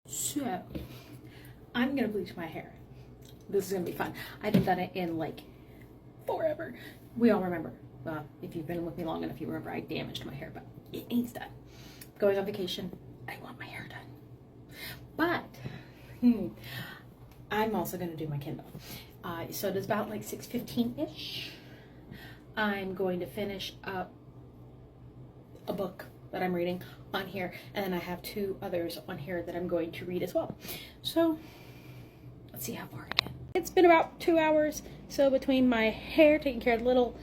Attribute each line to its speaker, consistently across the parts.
Speaker 1: So, I'm gonna bleach my hair. This is gonna be fun. I haven't done it in like forever. We all remember. Well, if you've been with me long enough, you remember I damaged my hair, but it needs done. Going on vacation, I want my hair done. But I'm also gonna do my Kindle. So it is about like 6:15-ish. I'm going to finish up a book that I'm reading on here, and then I have 2 others on here that I'm going to read as well. So let's see how far I get. It's been about 2 hours, so between my hair, taking care of the little,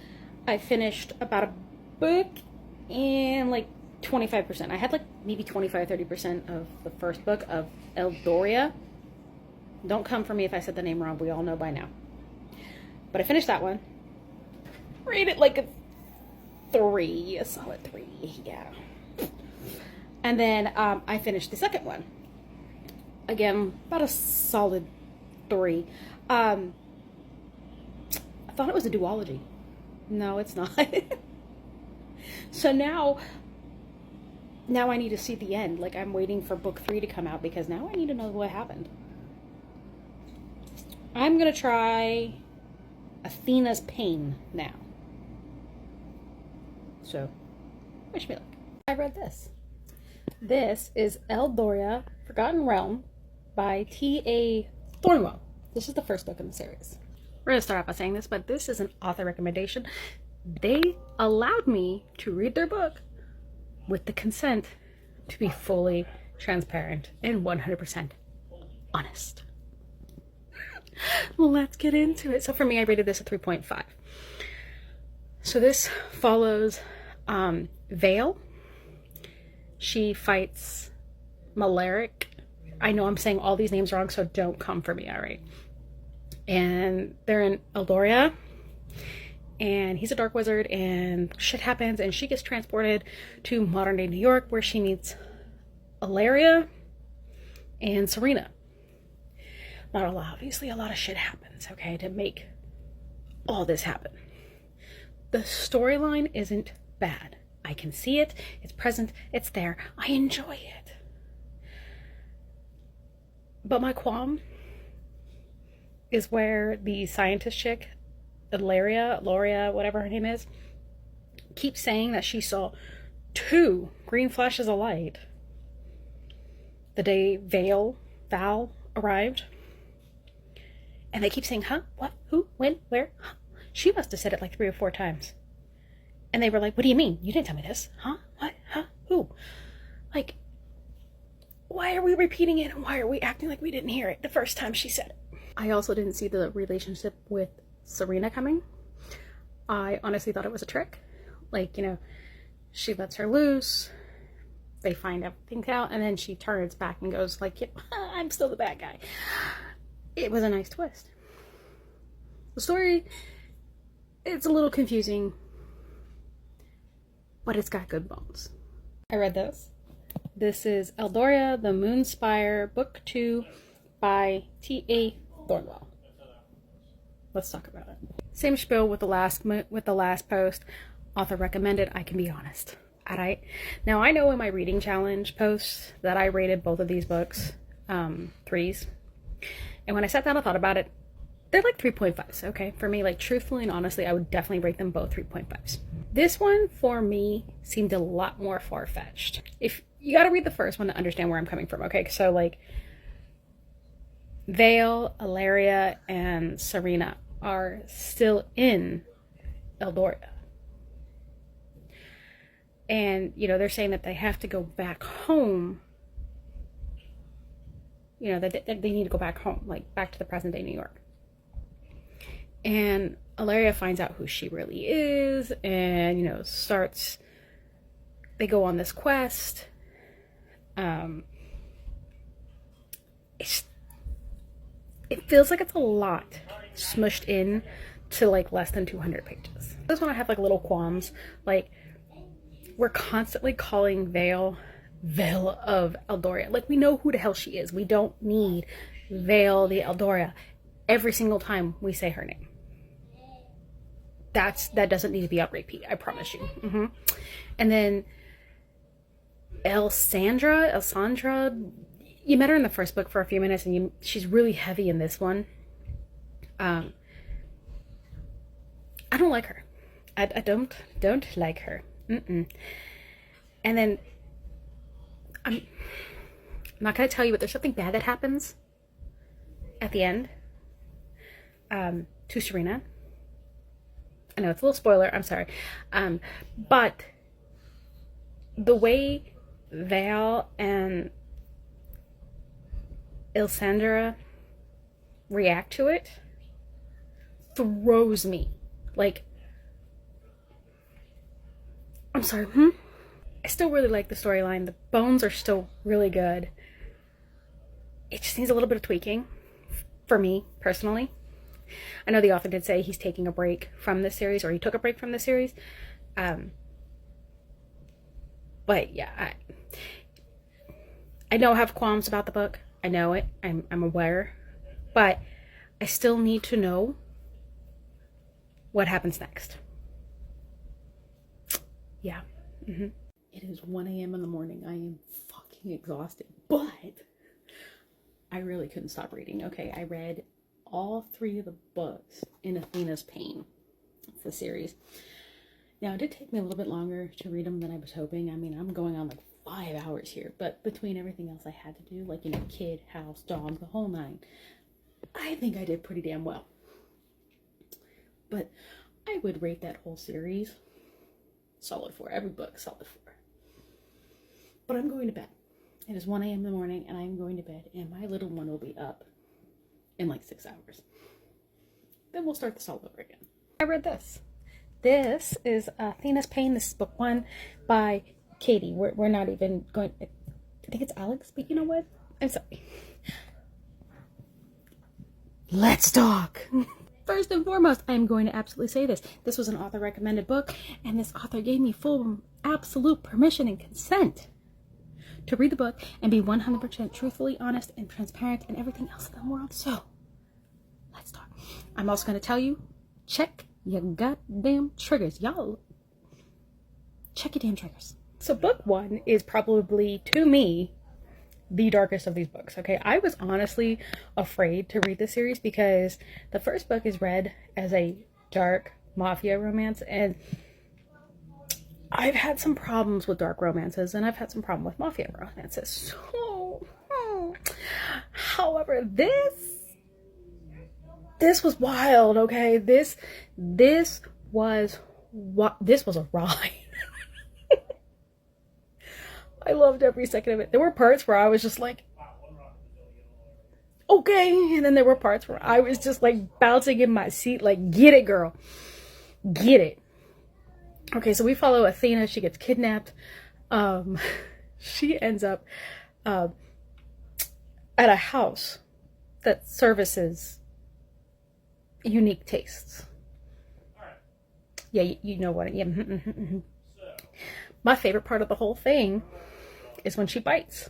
Speaker 1: I finished about a book and like 25%. I had like maybe 25-30% of the first book of Eldoria. Don't come for me if I said the name wrong, we all know by now. But I finished that one. Rate it like a 3, a solid 3, yeah. And then I finished the second one. Again, about a solid 3. I thought it was a duology. No, it's not. So now I need to see the end. Like, I'm waiting for book 3 to come out because now I need to know what happened. I'm gonna try Athena's Pain now. So, wish me luck. I read this. This is Eldoria, Forgotten Realm by T.A. Thornwell. This is the first book in the series. We're going to start off by saying this, but this is an author recommendation. They allowed me to read their book with the consent to be fully transparent and 100% honest. Well, let's get into it. So for me, I rated this a 3.5. So this follows Vale. She fights Malaric. I know I'm saying all these names wrong, so don't come for me, alright? And they're in Eldoria, and he's a dark wizard, and shit happens, and she gets transported to modern-day New York, where she meets Ilaria and Serena. Not a lot, obviously a lot of shit happens, okay, to make all this happen. The storyline isn't bad. I can see it, it's present, it's there, I enjoy it. But my qualm is where the scientist chick, Loria, whatever her name is, keeps saying that she saw 2 green flashes of light the day Val arrived. And they keep saying, huh? What? Who? When? Where? Huh? She must have said it like 3 or 4 times. And they were like, what do you mean? You didn't tell me this. Huh? What? Huh? Who? Like, why are we repeating it? And why are we acting like we didn't hear it the first time she said it? I also didn't see the relationship with Serena coming. I honestly thought it was a trick. Like, you know, she lets her loose. They find everything out. And then she turns back and goes like, yep, I'm still the bad guy. It was a nice twist. The story, it's a little confusing, but it's got good bones. I read this. This is Eldoria, the Moonspire, Book 2 by T.A. Thornwell. Let's talk about it. Same spiel with the last post. Author recommended. I can be honest. Alright. Now I know in my reading challenge posts that I rated both of these books 3s. And when I sat down and thought about it, they're like 3.5s, okay? For me, like, truthfully and honestly, I would definitely rate them both 3.5s. This one, for me, seemed a lot more far-fetched. If you gotta read the first one to understand where I'm coming from, okay? So, like, Vale, Ilaria, and Serena are still in Eldoria. And, you know, they're saying that they have to go back home. You know, that they need to go back home, like, back to the present-day New York. And Ilaria finds out who she really is, and, you know, they go on this quest. It feels like it's a lot smushed in to like less than 200 pages. This one I have like little qualms. Like, we're constantly calling Vale of Eldoria. Like, we know who the hell she is. We don't need Vale the Eldoria every single time we say her name. That doesn't need to be on repeat, I promise you. And then Elsandra,
Speaker 2: you met her in the first book for a few minutes, and she's really heavy in this one. I don't like her. I don't like her. And then I'm not gonna tell you, but there's something bad that happens at the end to Serena. I know it's a little spoiler, I'm sorry. But the way Val and Ilsandra react to it throws me. Like, I'm sorry, I still really like the storyline. The bones are still really good. It just needs a little bit of tweaking for me, personally. I know the author did say he's taking a break from this series, or he took a break from the series. But yeah, I know I have qualms about the book. I know it. I'm aware. But I still need to know what happens next. Yeah. It is 1 a.m. in the morning. I am fucking exhausted. But I really couldn't stop reading. Okay, I read all 3 of the books in Athena's Pain. It's the series. Now, it did take me a little bit longer to read them than I was hoping. I mean, I'm going on like 5 hours here. But between everything else I had to do, like, you know, kid, house, dog, the whole 9, I think I did pretty damn well. But I would rate that whole series solid 4. Every book, solid 4. But I'm going to bed. It is 1 a.m. in the morning, and I'm going to bed, and my little one will be up in like 6 hours. Then we'll start this all over again. I read this. This is Athena's Pain. This is book 1 by Katie. We're not even going... I think it's Alex, but you know what? I'm sorry. Let's talk. First and foremost, I am going to absolutely say this. This was an author-recommended book, and this author gave me full, absolute permission and consent to read the book and be 100% truthfully honest and transparent and everything else in the world. So, let's talk. I'm also going to tell you, check your goddamn triggers. Y'all, check your damn triggers. So book 1 is probably, to me, the darkest of these books. Okay, I was honestly afraid to read this series because the first book is read as a dark mafia romance, and I've had some problems with dark romances, and I've had some problem with mafia romances. So, however, this was wild. Okay, this was a ride. I loved every second of it. There were parts where I was just like, okay. And then there were parts where I was just like bouncing in my seat, like, get it, girl. Get it. Okay, so we follow Athena. She gets kidnapped. She ends up at a house that services unique tastes. Yeah, you know what? Yeah. My favorite part of the whole thing is when she bites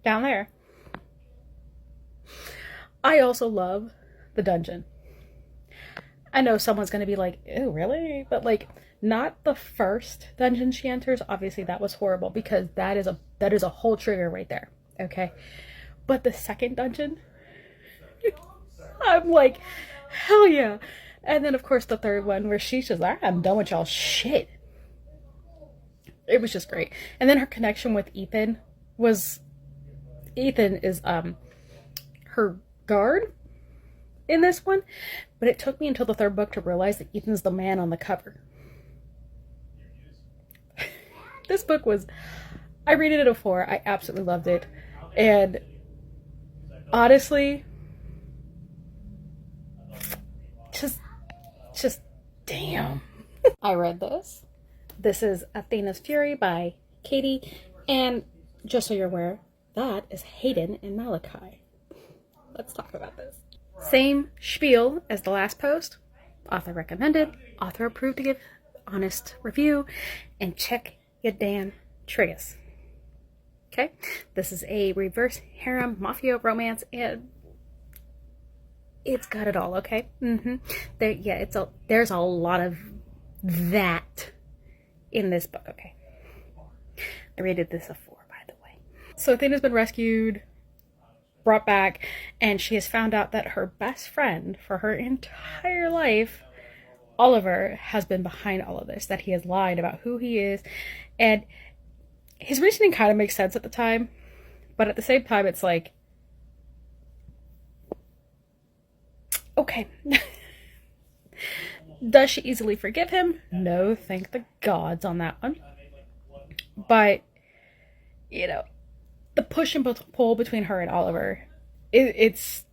Speaker 2: down there. I also love the dungeon. I know someone's going to be like, ew, really? But like, not the first dungeon she enters. Obviously that was horrible, because that is a whole trigger right there. Okay. But the second dungeon, I'm like, hell yeah. And then of course the third one where she's just like, I'm done with y'all shit. It was just great. And then her connection with Ethan is her guard in this one. But it took me until the third book to realize that Ethan's the man on the cover. This book was, I rated it a 4. I absolutely loved it. And honestly, just damn. I read this. This is Athena's Fury by Katie, and just so you're aware, that is Hayden and Malachi. Let's talk about this. Same spiel as the last post. Author recommended, author approved to give honest review, and check your damn triggers. Okay? This is a reverse harem mafia romance, and it's got it all, okay? There's a lot of that in this book, okay? I rated this a 4, by the way. So Athena's been rescued, brought back, and she has found out that her best friend for her entire life, Oliver, has been behind all of this, that he has lied about who he is. And his reasoning kind of makes sense at the time, but at the same time, it's like, okay. Does she easily forgive him? No, thank the gods on that one. But, you know, the push and pull between her and Oliver, it's...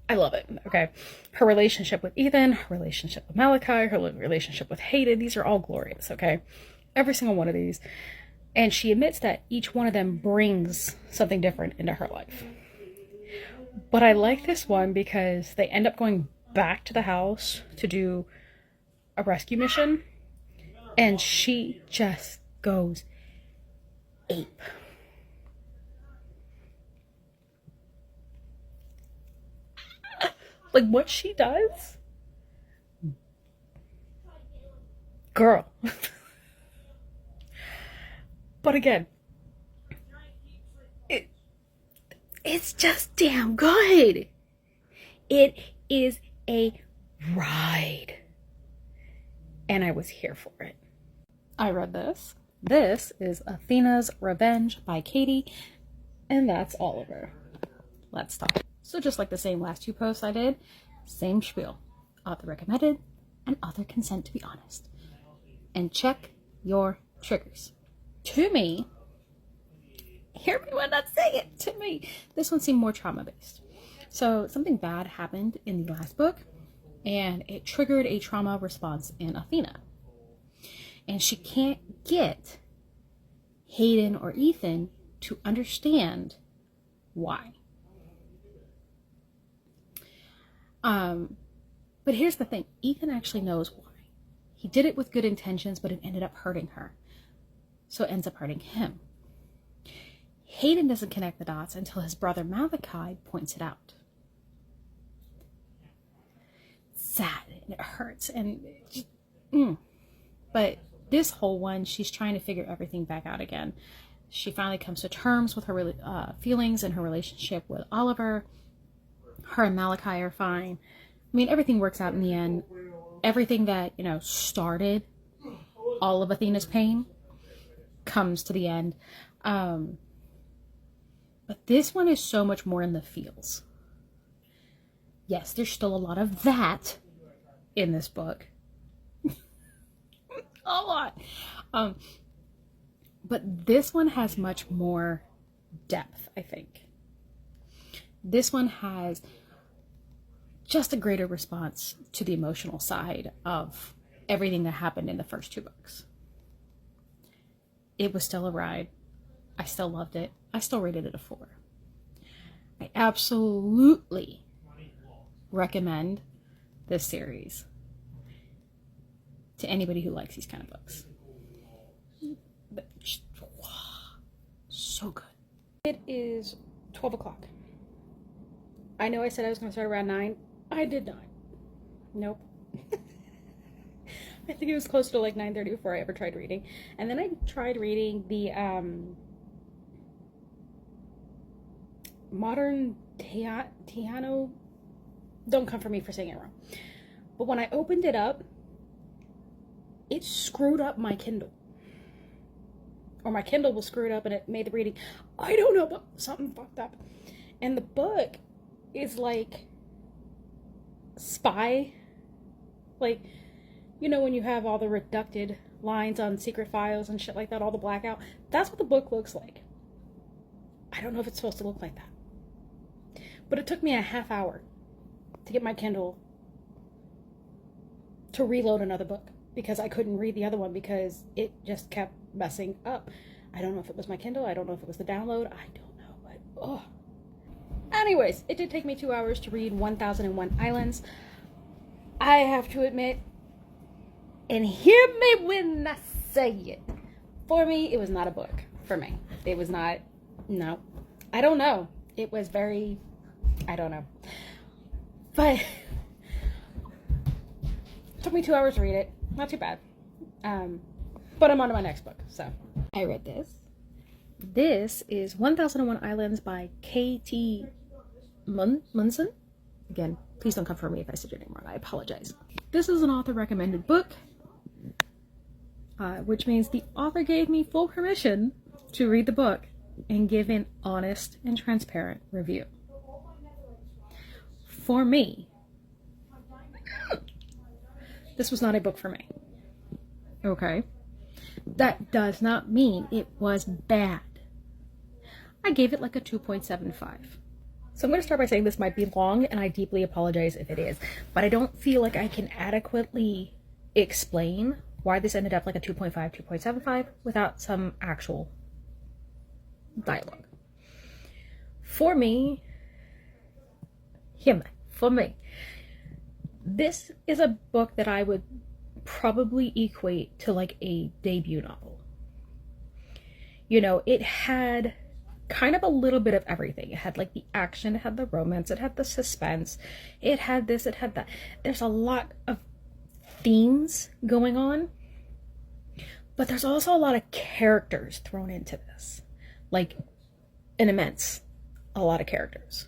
Speaker 2: I love it, okay? Her relationship with Ethan, her relationship with Malachi, her relationship with Hayden, these are all glorious, okay? Every single one of these. And she admits that each one of them brings something different into her life. But I like this one because they end up going back to the house to do a rescue mission, and she just goes ape. Like, what she does, girl. But again, it's just damn good. It is a ride. And I was here for it. I read this. This is Athena's Revenge by Katie. And that's Oliver. Let's talk. So just like the same last two posts I did, same spiel. Author recommended and author consent to be honest. And check your triggers. To me, hear me when I say it, to me, this one seemed more trauma-based. So something bad happened in the last book, and it triggered a trauma response in Athena. And she can't get Hayden or Ethan to understand why. But here's the thing. Ethan actually knows why. He did it with good intentions, but it ended up hurting her. So it ends up hurting him. Hayden doesn't connect the dots until his brother Malachi points it out. Sad, and it hurts, and just, But this whole one, she's trying to figure everything back out again. She finally comes to terms with her feelings and her relationship with Oliver. Her and Malachi are fine. I mean, everything works out in the end. Everything that, started all of Athena's pain comes to the end. But this one is so much more in the feels. Yes, there's still a lot of that in this book. A lot. But this one has much more depth, I think. This one has just a greater response to the emotional side of everything that happened in the first two books. It was still a ride. I still loved it. I still rated it a 4. I absolutely recommend this series to anybody who likes these kind of books. But, so good. It is 12 o'clock. I know I said I was going to start around 9. I did not. Nope. I think it was close to like 9:30 before I ever tried reading. And then I tried reading the Modern Tiano. Don't come for me for saying it wrong. But when I opened it up, it screwed up my Kindle. Or my Kindle was screwed up and it made the reading. I don't know, but something fucked up. And the book is like spy. Like, when you have all the reducted lines on secret files and shit like that, all the blackout. That's what the book looks like. I don't know if it's supposed to look like that. But it took me a half hour to get my Kindle to reload another book because I couldn't read the other one because it just kept messing up. I don't know if it was my Kindle. I don't know if it was the download. I don't know. But, oh. Anyways, it did take me 2 hours to read 1001 Islands. I have to admit, and hear me when I say it, for me, it was not a book. For me. It was not, no. I don't know. It was very, I don't know. But, it took me 2 hours to read it. Not too bad. But I'm on to my next book, so. I read this. This is 1001 Islands by K.T. Munson. Again, please don't come for me if I said your name wrong. I apologize. This is an author recommended book, which means the author gave me full permission to read the book and give an honest and transparent review. For me, this was not a book for me. Okay? That does not mean it was bad. I gave it like a 2.75. So I'm going to start by saying this might be long, and I deeply apologize if it is, but I don't feel like I can adequately explain why this ended up like a 2.5, 2.75 without some actual dialogue. For me, this is a book that I would probably equate to like a debut novel. You know, it had kind of a little bit of everything. It had like the action, it had the romance, it had the suspense, it had this, it had that. There's a lot of themes going on, but there's also a lot of characters thrown into this. Like a lot of characters.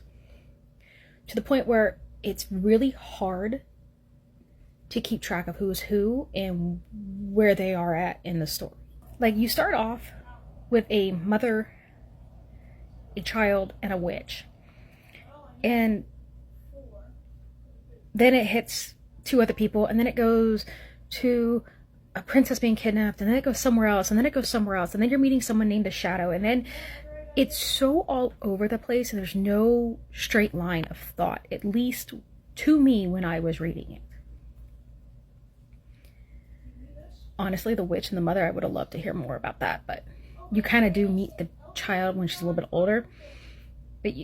Speaker 2: To the point where it's really hard to keep track of who's who and where they are at in the story. Like, you start off with a mother, a child, and a witch. And then it hits two other people, and then it goes to a princess being kidnapped, and then it goes somewhere else, and then it goes somewhere else, and then you're meeting someone named a Shadow, and then it's so all over the place, and there's no straight line of thought, at least to me when I was reading it. Honestly, the witch and the mother, I would have loved to hear more about that, but you kind of do meet the child when she's a little bit older, but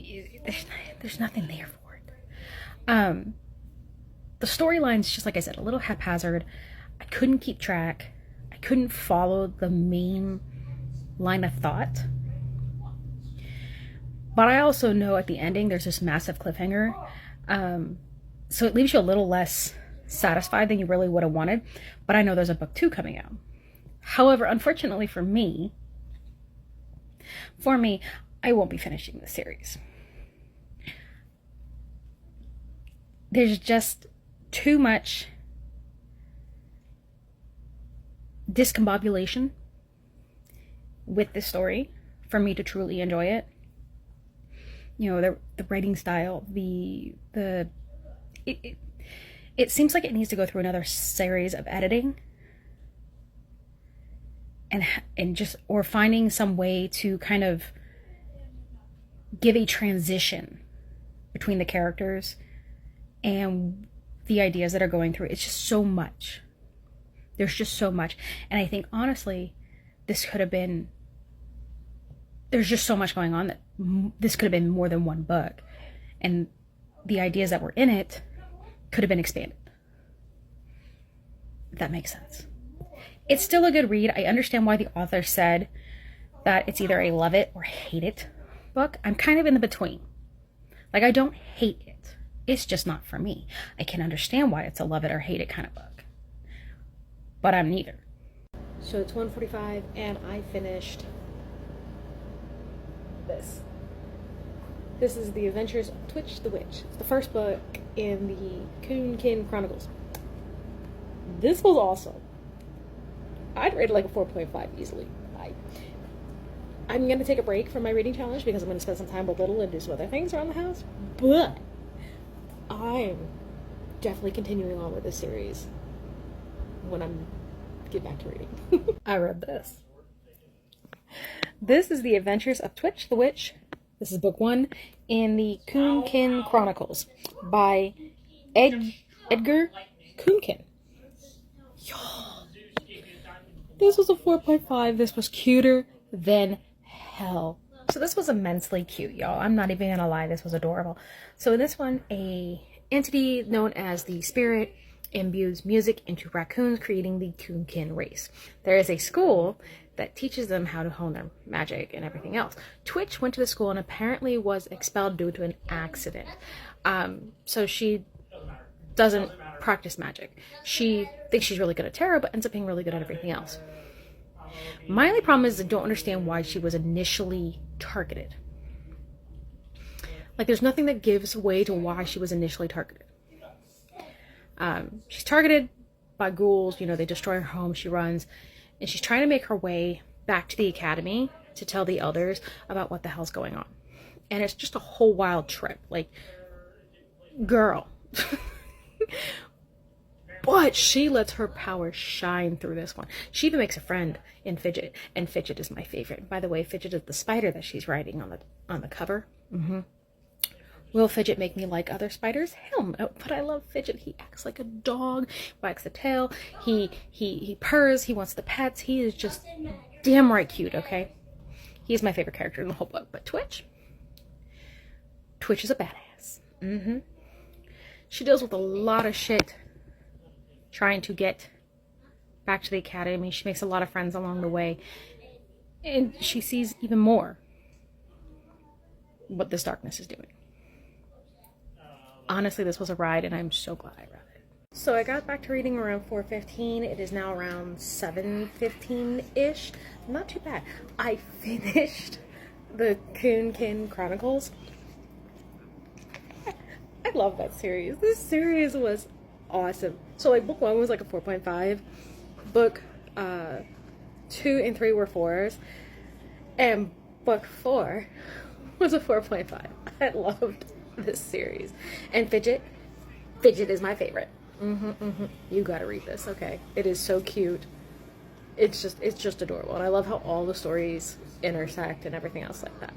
Speaker 2: there's nothing there for it. The storyline's just, like I said, a little haphazard. I couldn't keep track. I couldn't follow the main line of thought. But I also know at the ending there's this massive cliffhanger, so it leaves you a little less satisfied than you really would have wanted. But I know there's a book 2 coming out. However, unfortunately for me, I won't be finishing the series. There's just too much discombobulation with this story for me to truly enjoy it. You know, the writing style, it seems like it needs to go through another series of editing, and just, or finding some way to kind of give a transition between the characters and the ideas that are going through. It's just so much. There's just so much. And I think, honestly, there's just so much going on that this could have been more than one book. And the ideas that were in it could have been expanded. If that makes sense. It's still a good read. I understand why the author said that it's either a love it or hate it book. I'm kind of in the between. Like, I don't hate it. It's just not for me. I can understand why it's a love it or hate it kind of book. But I'm neither. So it's 1:45 and I finished this. This is The Adventures of Twitch the Witch. It's the first book in the Coonkin Chronicles. This was awesome. I'd rate it like a 4.5 easily. I'm going to take a break from my reading challenge because I'm going to spend some time with Little and do some other things around the house. But I'm definitely continuing on with this series when I get back to reading. I read this. This is The Adventures of Twitch the Witch. This is book 1 in the Coonkin Chronicles by Edgar Coonkin. Y'all, this was a 4.5. This was cuter than hell. So this was immensely cute, y'all. I'm not even gonna lie, this was adorable. So in this one, a entity known as the Spirit imbues music into raccoons, creating the Coonkin race. There is a school that teaches them how to hone their magic and everything else. Twitch went to the school and apparently was expelled due to an accident. So she doesn't practice magic. She thinks she's really good at tarot, but ends up being really good at everything else.
Speaker 1: My only problem is I don't understand why she was initially targeted. Like, there's nothing that gives way to why she was initially targeted. She's targeted by ghouls. You know, they destroy her home. She runs, and she's trying to make her way back to the academy to tell the elders about what the hell's going on. And it's just a whole wild trip. Like, girl. But she lets her power shine through this one. She even makes a friend in Fidget, and Fidget is my favorite. By the way, Fidget is the spider that she's riding on the cover. Will Fidget make me like other spiders? Hell no, but I love Fidget. He acts like a dog, wags the tail, he purrs, he wants the pets. He is just damn right cute, okay? He's my favorite character in the whole book. But Twitch is a badass. She deals with a lot of shit trying to get back to the academy. She makes a lot of friends along the way, and she sees even more what this darkness is doing. Honestly, this was a ride, and I'm so glad I read it. So I got back to reading around 4:15. It is now around 7:15-ish. Not too bad. I finished the Coonkin Chronicles. I love that series. This series was awesome. So like book 1 was like a 4.5. Book 2 and 3 were 4s. And book 4 was a 4.5. I loved this series. And Fidget is my favorite. You gotta read this, okay? It is so cute. It's just adorable. And I love how all the stories intersect and everything else like that.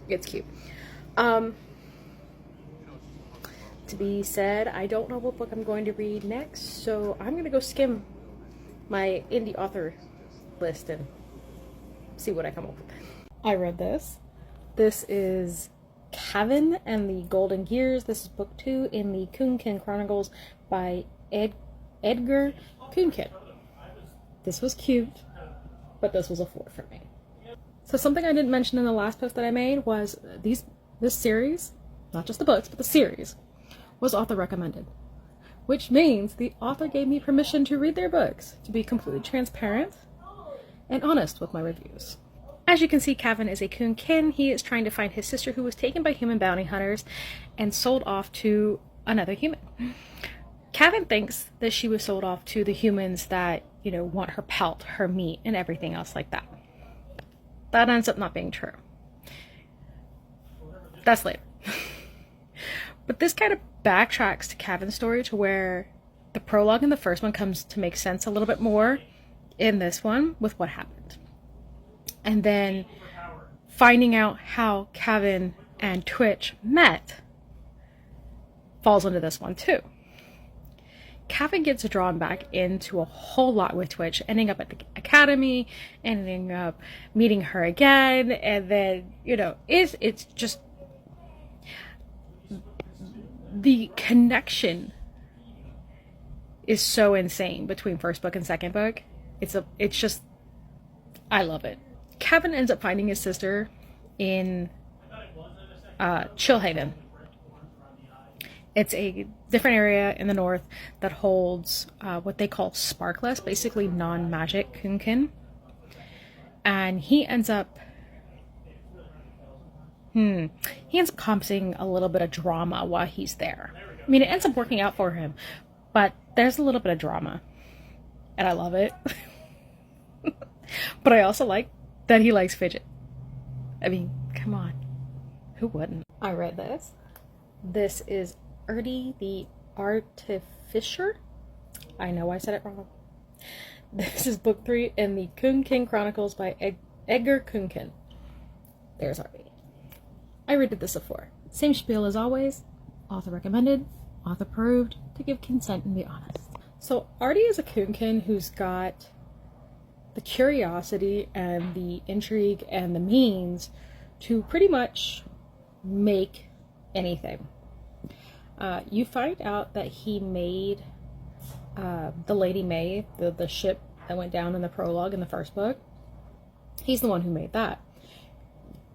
Speaker 1: It's cute. To be said, I don't know what book I'm going to read next, so I'm gonna go skim my indie author list and see what I come up with. I read this. This is Kevin and the Golden Gears. This is book 2 in the Coonkin Chronicles by Edgar Coonkin. This was cute, but this was a 4 for me. So something I didn't mention in the last post that I made was this series, not just the books, but the series, was author recommended, which means the author gave me permission to read their books, to be completely transparent and honest with my reviews. As you can see, Kevin is a Coonkin. He is trying to find his sister who was taken by human bounty hunters and sold off to another human. Kevin thinks that she was sold off to the humans that, you know, want her pelt, her meat, and everything else like that. That ends up not being true. That's later. But this kind of backtracks to Kevin's story to where the prologue in the first one comes to make sense a little bit more in this one with what happened. And then finding out how Kevin and Twitch met falls into this one too. Kevin gets drawn back into a whole lot with Twitch, ending up at the academy, ending up meeting her again, and then, you know, it's just the connection is so insane between first book and second book. It's just, I love it. Kevin ends up finding his sister in Chillhaven. It's a different area in the north that holds what they call sparkless, basically non-magic Coonkin. And he ends up causing a little bit of drama while he's there. I mean, it ends up working out for him, but there's a little bit of drama. And I love it. But I also like that he likes Fidget. I mean, come on. Who wouldn't? I read this. This is Erdy the Artificer. I know I said it wrong. This is book 3 in the Coonkin Chronicles by Edgar Coonkin. There's Ardy. I rated this a 4. Same spiel as always. Author recommended, author approved, to give consent and be honest. So Ardy is a Coonkin who's got the curiosity and the intrigue and the means to pretty much make anything. You find out that he made the Lady May, the ship that went down in the prologue in the first book. He's the one who made that.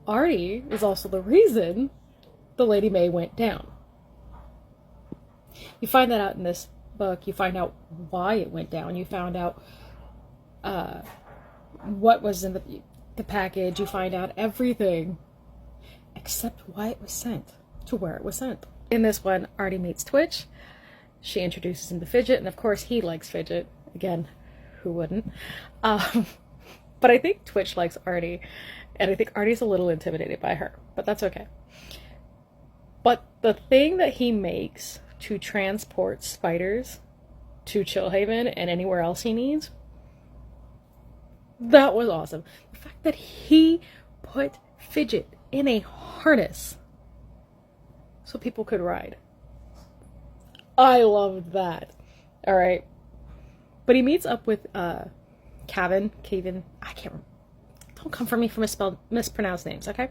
Speaker 1: Ardy is also the reason the Lady May went down. You find that out in this book. You find out why it went down. You found out
Speaker 2: what was in the package. You find out everything except why it was sent to where it was sent. In this one, Artie meets Twitch. She introduces him to Fidget, and of course he likes Fidget. Again, who wouldn't? But I think Twitch likes Artie, and I think Artie's a little intimidated by her, but that's okay. But the thing that he makes to transport spiders to Chillhaven and anywhere else he needs, that was awesome. The fact that he put Fidget in a harness so people could ride. I loved that. All right. But he meets up with Cavan, I can't remember. Don't come for me for mispronounced names, okay?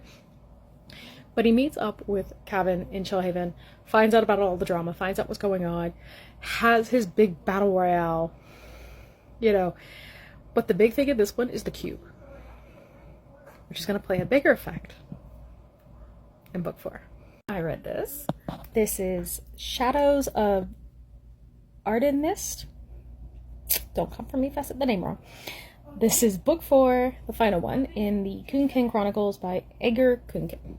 Speaker 2: But he meets up with Cavan in Chillhaven, finds out about all the drama, finds out what's going on, has his big battle royale, you know. But the big thing in this one is the cube, which is going to play a bigger effect in book 4. I read this. This is Shadows of Ardenist. Don't come for me if I said the name wrong. This is book 4, the final one, in the Kunkin Chronicles by Edgar Kunkin.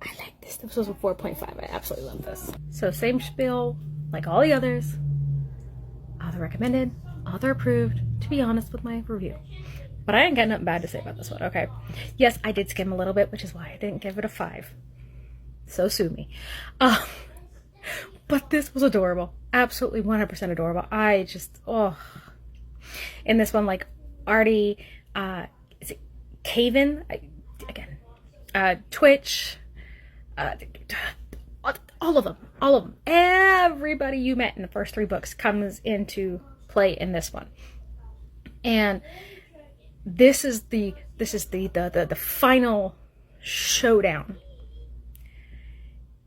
Speaker 2: I like this. This was a 4.5. I absolutely love this. So same spiel like all the others. Author recommended, author approved, to be honest with my review. But I ain't got nothing bad to say about this one, okay? Yes, I did skim a little bit, which is why I didn't give it a 5. So sue me. But this was adorable. Absolutely 100% adorable. I just, oh. In this one, like, Artie, is it Cavan? Again, Twitch, all of them. Everybody you met in the first 3 books comes into play in this one. And this is the final showdown.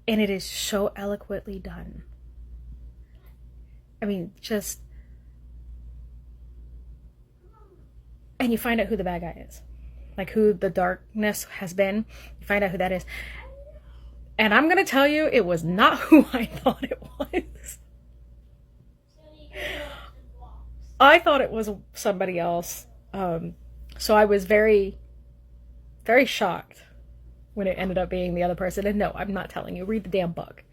Speaker 2: And it is so eloquently done. I mean, just... And you find out who the bad guy is. Like, who the darkness has been. You find out who that is. And I'm going to tell you, it was not who I thought it was. I thought it was somebody else. So I was very, very shocked when it ended up being the other person. And no, I'm not telling you. Read the damn book.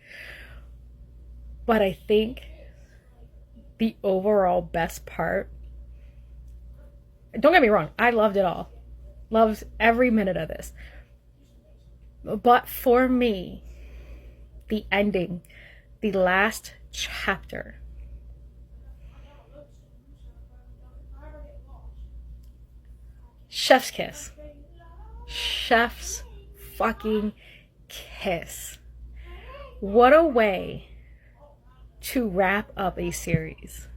Speaker 2: But I think the overall best part... Don't get me wrong. I loved it all. Loved every minute of this. But for me, the ending, the last chapter... Chef's kiss. Chef's fucking kiss. What a way to wrap up a series.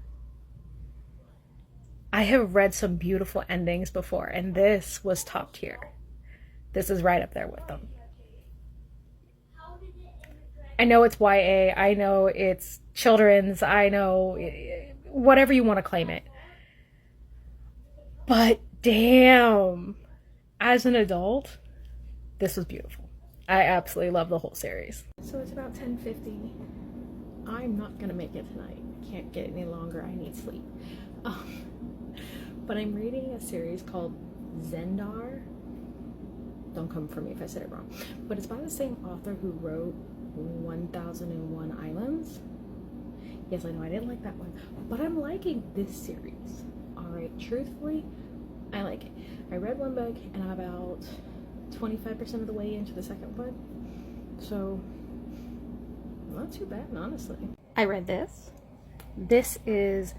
Speaker 2: I have read some beautiful endings before, and this was top tier. This is right up there with them. I know it's YA, I know it's children's, I know whatever you want to claim it. But damn, as an adult, this was beautiful. I absolutely love the whole series. So it's about 10:50. I'm not gonna make it tonight. I can't get any longer. I need sleep. But I'm reading a series called Zendar. Don't come for me if I said it wrong. But it's by the same author who wrote 1001 Islands. Yes, I know I didn't like that one. But I'm liking this series. Alright, truthfully, I like it. I read one book and I'm about 25% of the way into the second one. So, not too bad, honestly. I read this. This is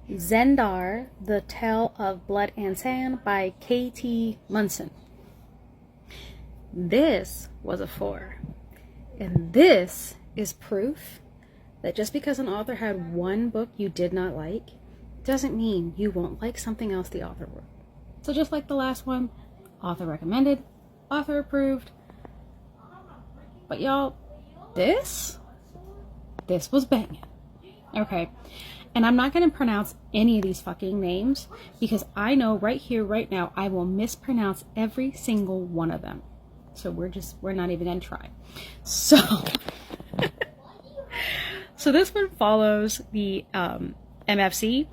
Speaker 2: Zendar, The Tale of Blood and Sand by K.T. Munson. This was a 4. And this is proof that just because an author had one book you did not like, doesn't mean you won't like something else the author wrote. So just like the last one, author recommended, author approved. But y'all, this was banging. Okay. And I'm not going to pronounce any of these fucking names because I know right here, right now, I will mispronounce every single one of them. So we're not even going to try. So, so this one follows the MFC.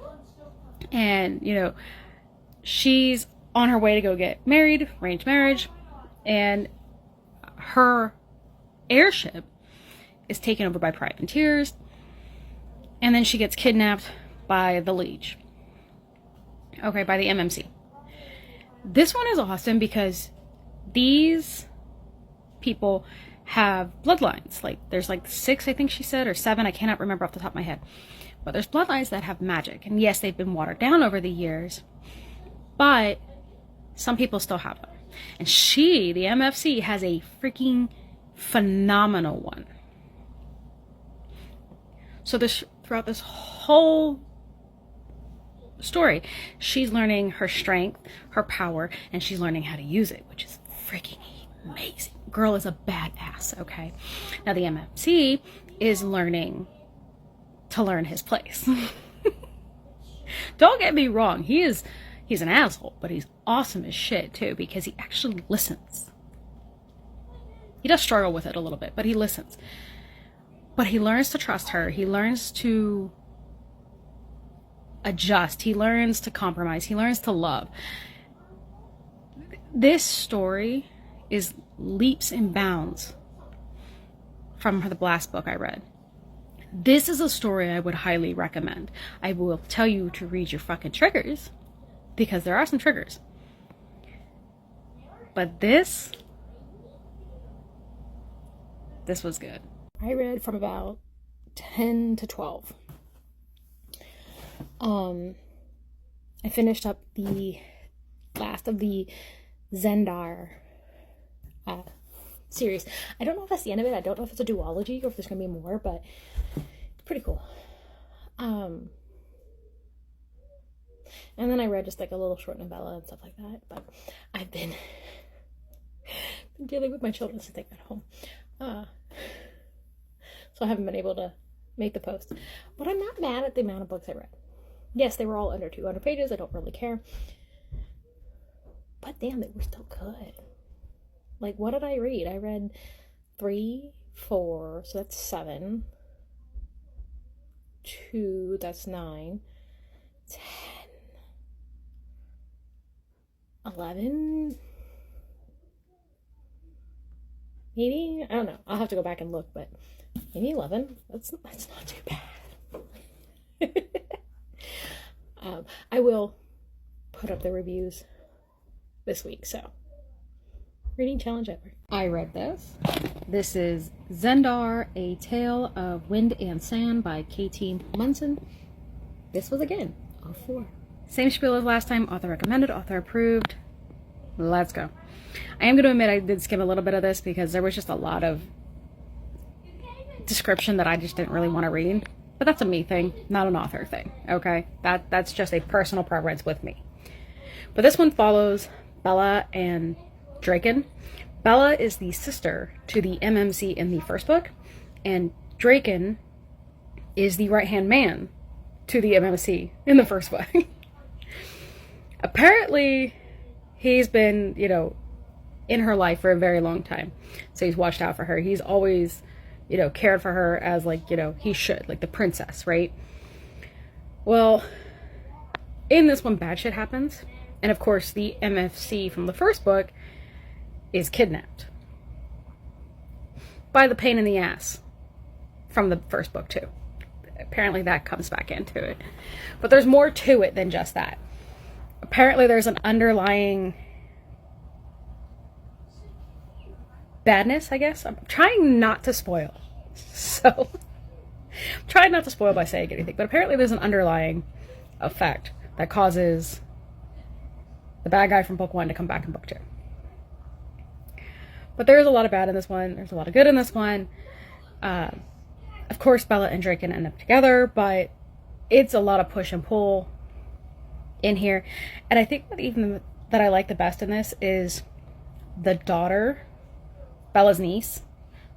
Speaker 2: And, you know, she's on her way to go get married, arranged marriage, and her airship is taken over by privateers, and then she gets kidnapped by the Legion. Okay, by the MMC. This one is awesome because these people have bloodlines. Like, there's like 6, I think she said, or 7, I cannot remember off the top of my head. But there's bloodlines that have magic. And yes, they've been watered down over the years, but some people still have them. And she, the MFC, has a freaking phenomenal one. So throughout this whole story, she's learning her strength, her power, and she's learning how to use it, which is freaking amazing. Girl is a badass, okay? Now the MMC is learning to learn his place. Don't get me wrong, he's an asshole, but he's awesome as shit too, because he actually listens. He does struggle with it a little bit, but he listens. But he learns to trust her. He learns to adjust. He learns to compromise. He learns to love. This story is leaps and bounds from the last book I read. This is a story I would highly recommend. I will tell you to read your fucking triggers, because there are some triggers. But this was good. I read from about 10 to 12. I finished up the last of the Zendar series. I don't know if that's the end of it. I don't know if it's a duology or if there's going to be more, but it's pretty cool. And then I read just like a little short novella and stuff like that, but I've been dealing with my children since they got home. So I haven't been able to make the post. But I'm not mad at the amount of books I read. Yes, they were all under 200 pages. I don't really care. But damn, they were still good. Like, what did I read? I read 3, 4, so that's 7. 2, that's 9. 10. 11. Maybe? I don't know. I'll have to go back and look, but maybe 11. That's not too bad. I will put up the reviews this week, so reading challenge ever. I read this. This is Zendar, A Tale of Wind and Sand by K.T. Munson. This was, again, a 4. Same spiel as last time. Author recommended, author approved. Let's go. I am going to admit I did skim a little bit of this because there was just a lot of description that I just didn't really want to read. But that's a me thing, not an author thing, okay? That's just a personal preference with me. But this one follows Bella and Draken. Bella is the sister to the MMC in the first book, and Draken is the right-hand man to the MMC in the first book. Apparently, he's been, in her life for a very long time. So he's watched out for her. He's always, cared for her as, he should, like the princess, right? Well, in this one, bad shit happens. And of course, the MFC from the first book is kidnapped by the pain in the ass from the first book, too. Apparently that comes back into it. But there's more to it than just that. Apparently there's an underlying badness, I guess. I'm trying not to spoil. So, I'm trying not to spoil by saying anything. But apparently there's an underlying effect that causes the bad guy from book 1 to come back in book 2. But there is a lot of bad in this one. There's a lot of good in this one. Of course, Bella and Draken end up together, but it's a lot of push and pull in here. And I think that I like the best in this is the daughter, Bella's niece,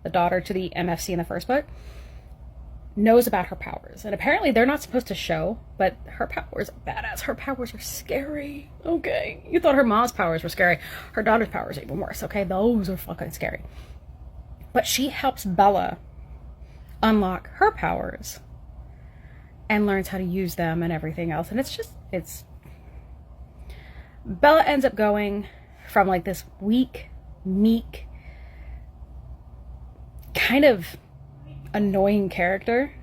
Speaker 2: the daughter to the MFC in the first book, knows about her powers. And apparently they're not supposed to show, but her powers are badass. Her powers are scary. Okay. You thought her mom's powers were scary. Her daughter's powers are even worse. Okay. Those are fucking scary. But she helps Bella unlock her powers and learns how to use them and everything else. And it's Bella ends up going from like this weak, meek, kind of annoying character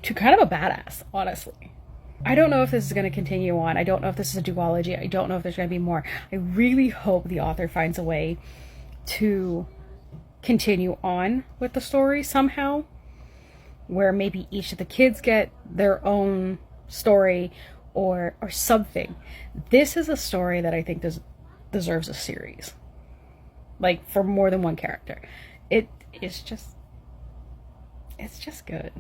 Speaker 2: to kind of a badass, honestly. I don't know if this is going to continue on. I don't know if this is a duology. I don't know if there's going to be more. I really hope the author finds a way to continue on with the story somehow, where maybe each of the kids get their own story or something. This is a story that I think deserves a series, like for more than one character. It's just good.